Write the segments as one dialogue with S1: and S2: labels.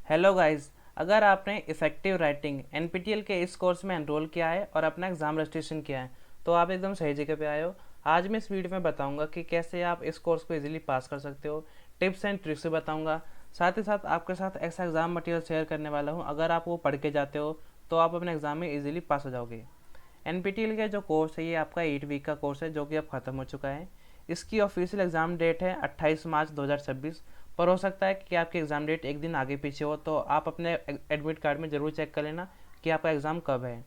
S1: Hello guys. अगर आपने effective writing NPTEL के इस कोर्स में एनरोल किया है और अपना एग्ज़ाम रजिस्ट्रेशन किया है तो आप एकदम सही जगह पे आए हो। आज मैं इस वीडियो में बताऊंगा कि कैसे आप इस कोर्स को इजीली पास कर सकते हो। टिप्स एंड ट्रिक्स भी बताऊंगा। साथ ही साथ आपके साथ ऐसा एग्ज़ाम मटेरियल शेयर करने वाला हूँ, अगर आप वो पढ़ के जाते हो तो आप अपने एग्ज़ाम में ईजिली पास हो जाओगे। एनपीटीईएल का जो कोर्स है ये आपका 8 वीक का कोर्स है जो कि अब ख़त्म हो चुका है। इसकी ऑफिशियल एग्ज़ाम डेट है 28 मार्च 2026। पर हो सकता है कि आपकी एग्ज़ाम डेट एक दिन आगे पीछे हो, तो आप अपने एडमिट कार्ड में ज़रूर चेक कर लेना कि आपका एग्ज़ाम कब है।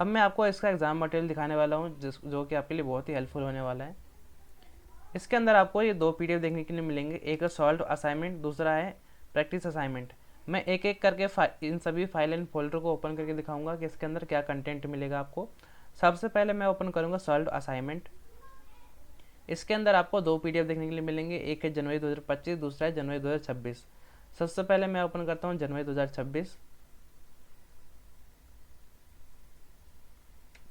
S1: अब मैं आपको इसका एग्ज़ाम मटेरियल दिखाने वाला हूँ जो कि आपके लिए बहुत ही हेल्पफुल होने वाला है। इसके अंदर आपको ये दो पीडीएफ देखने के लिए मिलेंगे, एक है सॉल्व असाइनमेंट, दूसरा है प्रैक्टिस असाइनमेंट। मैं एक एक करके इन सभी फाइल एंड फोल्डर को ओपन करके दिखाऊंगा कि इसके अंदर क्या कंटेंट मिलेगा आपको। सबसे पहले मैं ओपन करूंगा सॉल्व असाइनमेंट। इसके अंदर आपको दो पीडीएफ देखने के लिए मिलेंगे, एक है जनवरी 2025, दूसरा है जनवरी 2026। सबसे पहले मैं ओपन करता हूँ जनवरी 2026।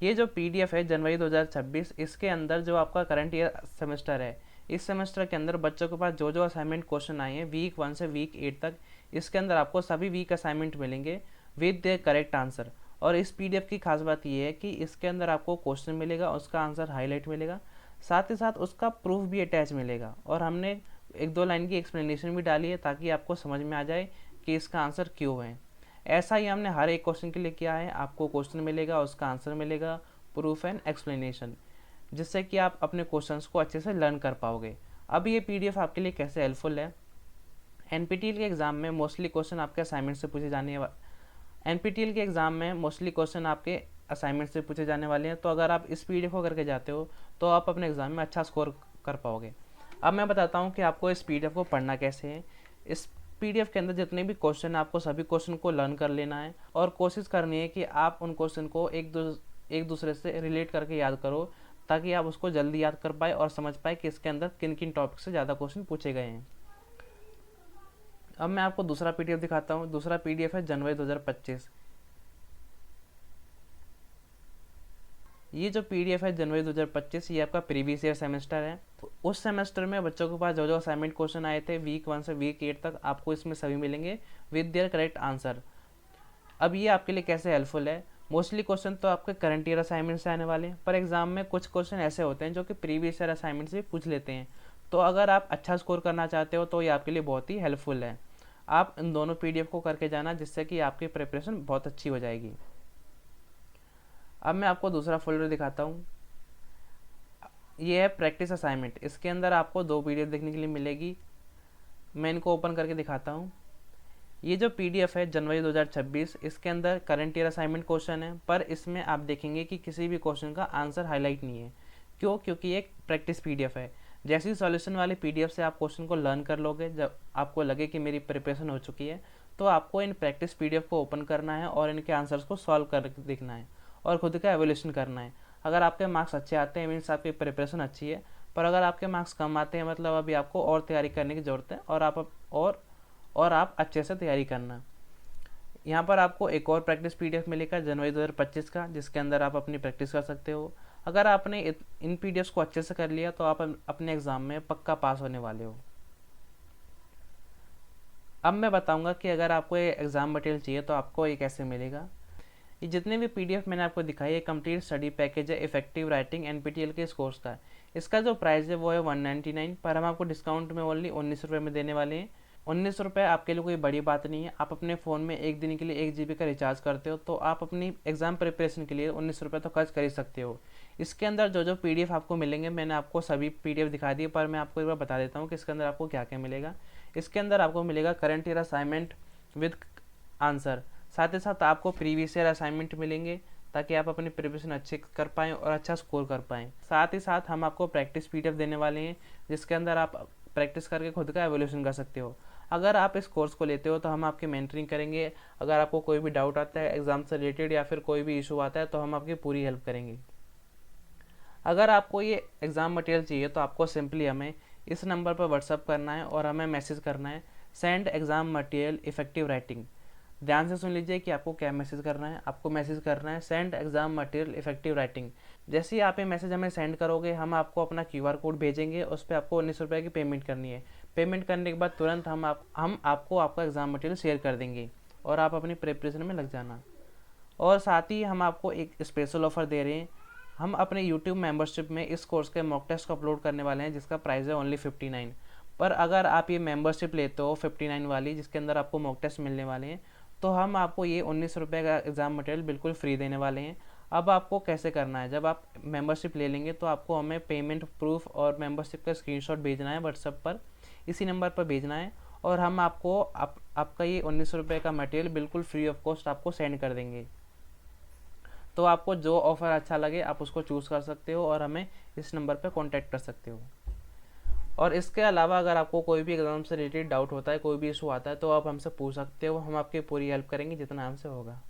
S1: ये जो पीडीएफ है जनवरी 2026, इसके अंदर जो आपका करंट ईयर सेमेस्टर है, इस सेमेस्टर के अंदर बच्चों के पास जो जो असाइनमेंट क्वेश्चन आए हैं वीक 1 से वीक 8 तक, इसके अंदर आपको सभी वीक असाइनमेंट मिलेंगे विद द करेक्ट आंसर। और इस पीडीएफ की खास बात यह है कि इसके अंदर आपको क्वेश्चन मिलेगा, उसका आंसर हाईलाइट मिलेगा, साथ ही साथ उसका प्रूफ भी अटैच मिलेगा। और हमने एक दो लाइन की एक्सप्लेनेशन भी डाली है ताकि आपको समझ में आ जाए कि इसका आंसर क्यों है। ऐसा ही हमने हर एक क्वेश्चन के लिए किया है। आपको क्वेश्चन मिलेगा, उसका आंसर मिलेगा, प्रूफ एंड एक्सप्लेनेशन, जिससे कि आप अपने क्वेश्चंस को अच्छे से लर्न कर पाओगे। अब ये पीडीएफ आपके लिए कैसे हेल्पफुल है। एनपीटीईएल के एग्जाम में मोस्टली क्वेश्चन आपके असाइनमेंट से पूछे जाने एनपीटीईएल के एग्जाम में मोस्टली क्वेश्चन आपके असाइनमेंट से पूछे जाने वाले हैं। तो अगर आप इस पीडीएफ को करके जाते हो तो आप अपने एग्जाम में अच्छा स्कोर कर पाओगे। अब मैं बताता हूँ कि आपको इस पीडीएफ को पढ़ना कैसे है। इस पीडीएफ के अंदर जितने भी क्वेश्चन है आपको सभी क्वेश्चन को लर्न कर लेना है और कोशिश करनी है कि आप उन क्वेश्चन को एक दूसरे से रिलेट करके याद करो, ताकि आप उसको जल्दी याद कर पाए और समझ पाए कि इसके अंदर किन किन टॉपिक से ज़्यादा क्वेश्चन पूछे गए हैं। अब मैं आपको दूसरा पीडीएफ दिखाता हूँ। दूसरा पीडीएफ है जनवरी 2025। ये जो पीडीएफ है जनवरी 2025, ये आपका प्रीवियस ईयर सेमेस्टर है। तो उस सेमेस्टर में बच्चों के पास जो जो असाइनमेंट क्वेश्चन आए थे वीक 1 से वीक 8 तक, आपको इसमें सभी मिलेंगे विद देयर करेक्ट आंसर। अब ये आपके लिए कैसे हेल्पफुल है। मोस्टली क्वेश्चन तो आपके करंट ईयर असाइनमेंट से आने वाले हैं, पर एग्जाम में कुछ क्वेश्चन ऐसे होते हैं जो कि प्रीवियस ईयर असाइनमेंट से पूछ लेते हैं। तो अगर आप अच्छा स्कोर करना चाहते हो तो ये आपके लिए बहुत ही हेल्पफुल है। आप इन दोनों पीडीएफ को करके जाना, जिससे कि आपकी प्रिपरेशन बहुत अच्छी हो जाएगी। अब मैं आपको दूसरा फोल्डर दिखाता हूँ। ये है प्रैक्टिस असाइनमेंट। इसके अंदर आपको दो पीडीएफ देखने के लिए मिलेगी। मैं इनको ओपन करके दिखाता हूँ। ये जो पीडीएफ है जनवरी 2026, इसके अंदर करंट ईयर असाइनमेंट क्वेश्चन है, पर इसमें आप देखेंगे कि किसी भी क्वेश्चन का आंसर हाईलाइट नहीं है। क्यों? क्योंकि ये एक प्रैक्टिस पीडीएफ है। जैसी सॉल्यूशन वाली पीडीएफ से आप क्वेश्चन को लर्न कर लोगे, जब आपको लगे कि मेरी प्रिपरेशन हो चुकी है, तो आपको इन प्रैक्टिस पीडीएफ को ओपन करना है और इनके आंसर्स को सॉल्व कर देखना है और खुद का एवोल्यूशन करना है। अगर आपके मार्क्स अच्छे आते हैं मीन्स आपकी प्रिपरेशन अच्छी है, पर अगर आपके मार्क्स कम आते हैं मतलब अभी आपको और तैयारी करने की ज़रूरत है और आप अच्छे से तैयारी करना। यहाँ पर आपको एक और प्रैक्टिस पीडीएफ मिलेगा जनवरी 2025 का, जिसके अंदर आप अपनी प्रैक्टिस कर सकते हो। अगर आपने इन पीडीएफ को अच्छे से कर लिया तो आप अपने एग्ज़ाम में पक्का पास होने वाले हो। अब मैं बताऊंगा कि अगर आपको ये एग्ज़ाम मटेरियल चाहिए तो आपको ये कैसे मिलेगा। ये जितने भी पीडीएफ मैंने आपको दिखाई है कंप्लीट स्टडी पैकेज है इफेक्टिव राइटिंग एनपीटीईएल के इस कोर्स का। इसका जो प्राइस है वो है 199, पर हम आपको डिस्काउंट में ओनली 19 रुपये में देने वाले हैं। 19 रुपये आपके लिए कोई बड़ी बात नहीं है। आप अपने फ़ोन में एक दिन के लिए 1 GB का रिचार्ज करते हो तो आप अपनी एग्ज़ाम प्रिपरेशन के लिए 19 रुपये तो खर्च कर ही सकते हो। इसके अंदर जो जो पीडीएफ आपको मिलेंगे, मैंने आपको सभी पीडीएफ दिखा दिए, पर मैं आपको एक बार बता देता हूँ कि इसके अंदर आपको क्या क्या मिलेगा। इसके अंदर आपको मिलेगा current year assignment with answer, साथ ही साथ आपको प्रीवियस ईयर असाइनमेंट मिलेंगे ताकि आप अपनी प्रिपरेशन अच्छे कर पाएँ और अच्छा स्कोर कर पाएँ। साथ ही साथ हम आपको प्रैक्टिस पीडीएफ देने वाले हैं, जिसके अंदर आप प्रैक्टिस करके खुद का एवोल्यूशन कर सकते हो। अगर आप इस कोर्स को लेते हो तो हम आपकी मेंटरिंग करेंगे। अगर आपको कोई भी डाउट आता है एग्ज़ाम से रिलेटेड या फिर कोई भी इशू आता है तो हम आपकी पूरी हेल्प करेंगे। अगर आपको ये एग्ज़ाम मटेरियल चाहिए तो आपको सिंपली हमें इस नंबर पर व्हाट्सअप करना है और हमें मैसेज करना है, send exam material effective writing. ध्यान से सुन लीजिए कि आपको क्या मैसेज करना है। आपको मैसेज करना है send exam material effective writing. जैसे ही आप ये मैसेज हमें सेंड करोगे, हम आपको अपना QR कोड भेजेंगे, उस पर आपको 19 रुपये की पेमेंट करनी है। पेमेंट करने के बाद तुरंत हम आपको आपका एग्ज़ाम मटेरियल शेयर कर देंगे और आप अपनी प्रिपरेशन में लग जाना। और साथ ही हम आपको एक स्पेशल ऑफ़र दे रहे हैं। हम अपने यूट्यूब मेंबरशिप में इस कोर्स के मॉक टेस्ट को अपलोड करने वाले हैं, जिसका प्राइस है ओनली 59। पर अगर आप ये मेंबरशिप लेते हो 59 वाली, जिसके अंदर आपको मॉक टेस्ट मिलने वाले हैं, तो हम आपको ये 19 रुपये का एग्ज़ाम मटेरियल बिल्कुल फ्री देने वाले हैं। अब आपको कैसे करना है, जब आप मेंबरशिप ले लेंगे तो आपको हमें पेमेंट प्रूफ और मेंबरशिप का स्क्रीनशॉट भेजना है व्हाट्सएप पर, इसी नंबर पर भेजना है, और हम आपको आपका ये 19 रुपये का मटेरियल बिल्कुल फ्री ऑफ कॉस्ट आपको सेंड कर देंगे। तो आपको जो ऑफ़र अच्छा लगे आप उसको चूज़ कर सकते हो और हमें इस नंबर पर कॉन्टैक्ट कर सकते हो। और इसके अलावा अगर आपको कोई भी एग्ज़ाम से रिलेटेड डाउट होता है, कोई भी इशू आता है, तो आप हमसे पूछ सकते हो, हम आपकी पूरी हेल्प करेंगे जितना हमसे होगा।